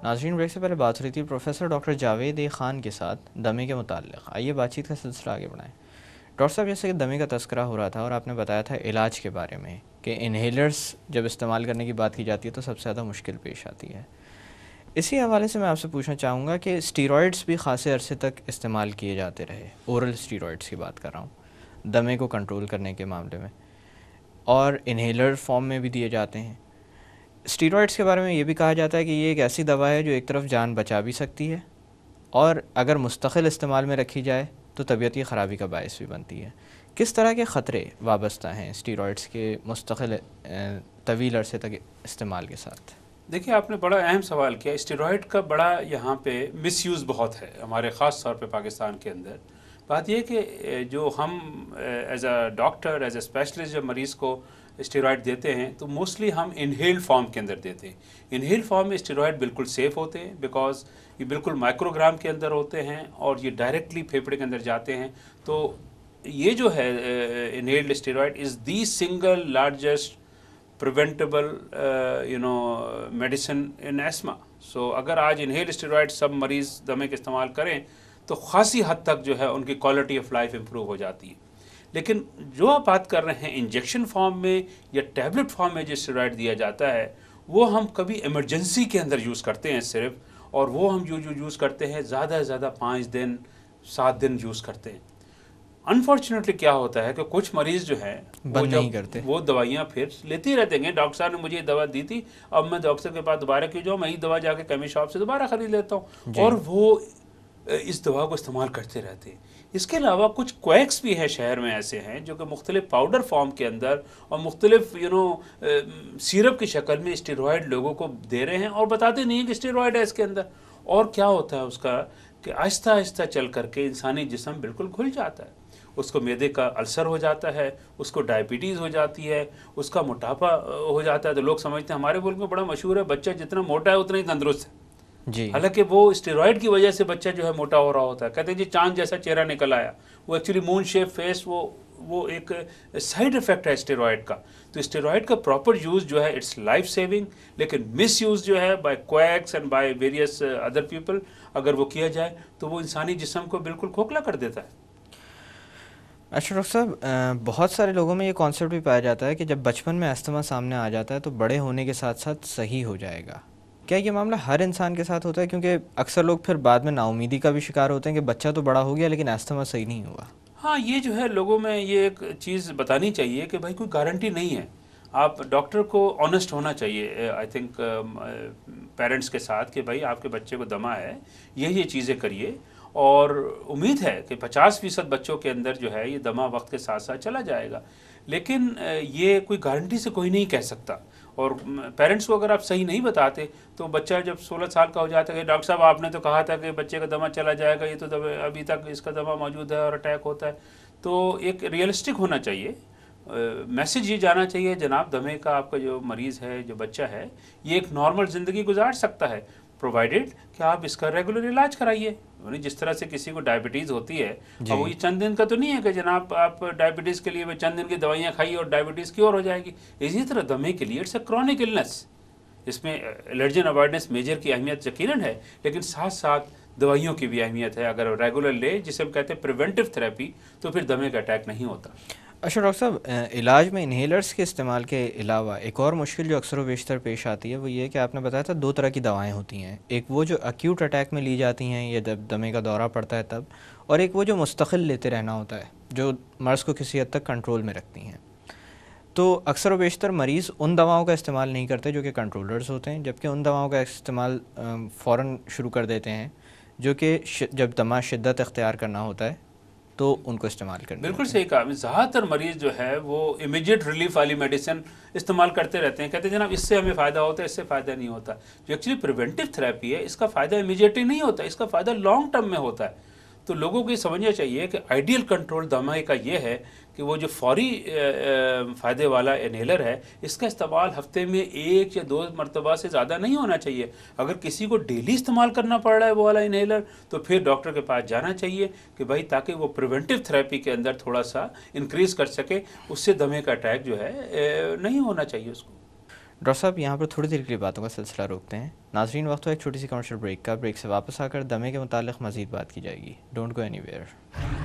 ناظرین، بریک سے پہلے بات ہو رہی تھی پروفیسر ڈاکٹر جاوید خان کے ساتھ دمے کے متعلق. آئیے بات چیت کا سلسلہ آگے بڑھائیں. ڈاکٹر صاحب، جیسے کہ دمے کا تذکرہ ہو رہا تھا اور آپ نے بتایا تھا علاج کے بارے میں کہ انہیلرز جب استعمال کرنے کی بات کی جاتی ہے تو سب سے زیادہ مشکل پیش آتی ہے. اسی حوالے سے میں آپ سے پوچھنا چاہوں گا کہ اسٹیرائڈس بھی خاصے عرصے تک استعمال کیے جاتے رہے. اورل اسٹیرائڈس کی بات کر رہا ہوں دمے کو کنٹرول کرنے کے معاملے میں، اور انہیلر فارم میں بھی دیے جاتے ہیں. اسٹیرائڈس کے بارے میں یہ بھی کہا جاتا ہے کہ یہ ایک ایسی دوا ہے جو ایک طرف جان بچا بھی سکتی ہے، اور اگر مستقل استعمال میں رکھی جائے تو طبیعتی خرابی کا باعث بھی بنتی ہے. کس طرح کے خطرے وابستہ ہیں اسٹیرائڈس کے مستقل طویل عرصے تک استعمال کے ساتھ؟ دیکھیے، آپ نے بڑا اہم سوال کیا. اسٹیرائڈ کا بڑا یہاں پہ مس یوز بہت ہے ہمارے خاص طور پہ پاکستان کے اندر. بات یہ کہ جو ہم as a doctor, as a specialist جب مریض کو اسٹیرائڈ دیتے ہیں تو موسٹلی ہم انہیل فارم کے اندر دیتے ہیں. انہیل فارم میں اسٹیرائڈ بالکل سیف ہوتے ہیں، بیکاز یہ بالکل مائکروگرام کے اندر ہوتے ہیں اور یہ ڈائریکٹلی پھیپھڑے کے اندر جاتے ہیں. تو یہ جو ہے inhaled steroid is the single largest preventable medicine in asthma. So اگر آج انہیل اسٹیرائڈ سب مریض دمے کے استعمال کریں تو خاصی حد تک جو ہے ان کی کوالٹی آف لائف امپروو ہو جاتی ہے. لیکن جو آپ بات کر رہے ہیں انجیکشن فارم میں یا ٹیبلٹ فارم میں جو اسٹیرائڈ دیا جاتا ہے، وہ ہم کبھی ایمرجنسی کے اندر یوز کرتے ہیں صرف، اور وہ ہم جو یوز کرتے ہیں زیادہ سے زیادہ 5 دن 7 دن یوز کرتے ہیں. انفارچونیٹلی کیا ہوتا ہے کہ کچھ مریض جو ہیں وہ بند نہیں کرتے، وہ دوائیاں پھر لیتے رہتے ہیں. ڈاکٹر صاحب نے مجھے یہ دوا دی تھی، اب میں ڈاکٹر کے پاس دوبارہ کیوں جاؤں، میں یہ دوا جا کے کیمی شاپ سے دوبارہ خرید لیتا ہوں، اور وہ اس دوا کو استعمال کرتے رہتے ہیں. اس کے علاوہ کچھ کویکس بھی ہیں شہر میں ایسے ہیں جو کہ مختلف پاؤڈر فارم کے اندر اور مختلف سیرپ کی شکل میں اسٹیرائڈ لوگوں کو دے رہے ہیں اور بتاتے نہیں ہیں کہ اسٹیرائڈ ہے اس کے اندر. اور کیا ہوتا ہے اس کا کہ آہستہ آہستہ چل کر کے انسانی جسم بالکل گھل جاتا ہے. اس کو معدے کا السر ہو جاتا ہے، اس کو ڈائبٹیز ہو جاتی ہے، اس کا موٹاپا ہو جاتا ہے. تو لوگ سمجھتے ہیں ہمارے ملک میں بڑا مشہور ہے بچہ جتنا موٹا ہے اتنا ہی تندرست ہے. جی، حالانکہ وہ اسٹیرائڈ کی وجہ سے بچہ جو ہے موٹا ہو رہا ہوتا ہے. کہتے ہیں جی چاند جیسا چہرہ نکل آیا، وہ ایکچولی مون شیپ فیس، وہ ایک سائیڈ افیکٹ ہے اسٹیرائڈ کا. تو اسٹیرائڈ کا پراپر یوز جو ہے اٹس لائف سیونگ، لیکن مس یوز جو ہے by quacks and by various other people اگر وہ کیا جائے تو وہ انسانی جسم کو بالکل کھوکھلا کر دیتا ہے. اچھا ڈاکٹر صاحب، بہت سارے لوگوں میں یہ کانسیپٹ بھی پایا جاتا ہے کہ جب بچپن میں استھما سامنے آ جاتا ہے تو بڑے ہونے کے ساتھ ساتھ صحیح ہو جائے گا. کیا یہ معاملہ ہر انسان کے ساتھ ہوتا ہے؟ کیونکہ اکثر لوگ پھر بعد میں نا امیدی کا بھی شکار ہوتے ہیں کہ بچہ تو بڑا ہو گیا لیکن استھما صحیح نہیں ہوا. ہاں، یہ جو ہے لوگوں میں یہ ایک چیز بتانی چاہیے کہ بھائی کوئی گارنٹی نہیں ہے. آپ ڈاکٹر کو آنیسٹ ہونا چاہیے آئی تھنک پیرنٹس کے ساتھ کہ بھائی آپ کے بچے کو دمہ ہے، یہ چیزیں کریے. اور امید ہے کہ 50% بچوں کے اندر جو ہے یہ دمہ وقت کے ساتھ ساتھ چلا جائے گا. لیکن یہ کوئی گارنٹی سے کوئی نہیں کہہ سکتا. اور پیرنٹس کو اگر آپ صحیح نہیں بتاتے تو بچہ جب 16 سال کا ہو جاتا ہے کہ ڈاکٹر صاحب آپ نے تو کہا تھا کہ بچے کا دمہ چلا جائے گا، یہ تو ابھی تک اس کا دمہ موجود ہے اور اٹیک ہوتا ہے. تو ایک ریئلسٹک ہونا چاہیے. میسج یہ جانا چاہیے جناب، دمے کا آپ کا جو مریض ہے، جو بچہ ہے، یہ ایک نارمل زندگی گزار سکتا ہے پرووائڈیڈ کہ آپ اس کا ریگولر علاج کرائیے. جس طرح سے کسی کو ڈائبٹیز ہوتی ہے، اب وہ یہ چند دن کا تو نہیں ہے کہ جناب آپ ڈائبٹیز کے لیے چند دن کی دوائیاں کھائیے اور ڈائبٹیز کیور ہو جائے گی. اسی طرح دمے کے لیے اٹس اے کرونک النس. اس میں الرجن اوائڈنس میجر کی اہمیت یقیناً ہے، لیکن ساتھ ساتھ دوائیوں کی بھی اہمیت ہے. اگر ریگولر لے، جسے ہم کہتے ہیں پریونٹیو تھراپی، تو پھر دمے کا اٹیک نہیں ہوتا. اچھا ڈاکٹر صاحب، علاج میں انہیلرز کے استعمال کے علاوہ ایک اور مشکل جو اکثر و بیشتر پیش آتی ہے وہ یہ کہ آپ نے بتایا تھا 2 طرح کی دوائیں ہوتی ہیں. ایک وہ جو ایکیوٹ اٹیک میں لی جاتی ہیں یا جب دمے کا دورہ پڑتا ہے تب، اور ایک وہ جو مستقل لیتے رہنا ہوتا ہے جو مرض کو کسی حد تک کنٹرول میں رکھتی ہیں. تو اکثر و بیشتر مریض ان دواؤں کا استعمال نہیں کرتے جو کہ کنٹرولرز ہوتے ہیں، جبکہ ان دواؤں کا استعمال فوراً شروع کر دیتے ہیں جو کہ جب دمہ شدت اختیار کرنا ہوتا ہے تو ان کو استعمال کرنا. بالکل صحیح کہا. زیادہ تر مریض جو ہے وہ امیجیٹ ریلیف والی میڈیسن استعمال کرتے رہتے ہیں. کہتے ہیں جناب اس سے ہمیں فائدہ ہوتا ہے، اس سے فائدہ نہیں ہوتا. جو ایکچولی پریونٹیو تھراپی ہے، اس کا فائدہ امیجیٹلی نہیں ہوتا، اس کا فائدہ لانگ ٹرم میں ہوتا ہے. تو لوگوں کو یہ سمجھنا چاہیے کہ آئیڈیل کنٹرول دمے کا یہ ہے کہ وہ جو فوری فائدے والا انہیلر ہے، اس کا استعمال ہفتے میں 1 یا 2 مرتبہ سے زیادہ نہیں ہونا چاہیے. اگر کسی کو ڈیلی استعمال کرنا پڑ رہا ہے وہ والا انہیلر، تو پھر ڈاکٹر کے پاس جانا چاہیے کہ بھائی تاکہ وہ پریونٹیو تھراپی کے اندر تھوڑا سا انکریز کر سکے. اس سے دمے کا اٹیک جو ہے نہیں ہونا چاہیے اس کو. ڈاکٹر صاحب یہاں پر تھوڑی دیر کے لیے باتوں کا سلسلہ روکتے ہیں. ناظرین وقت ہو ایک چھوٹی سی کمرشل بریک کا. بریک سے واپس آ کر دمے کے متعلق مزید بات کی جائے گی. Don't go any where.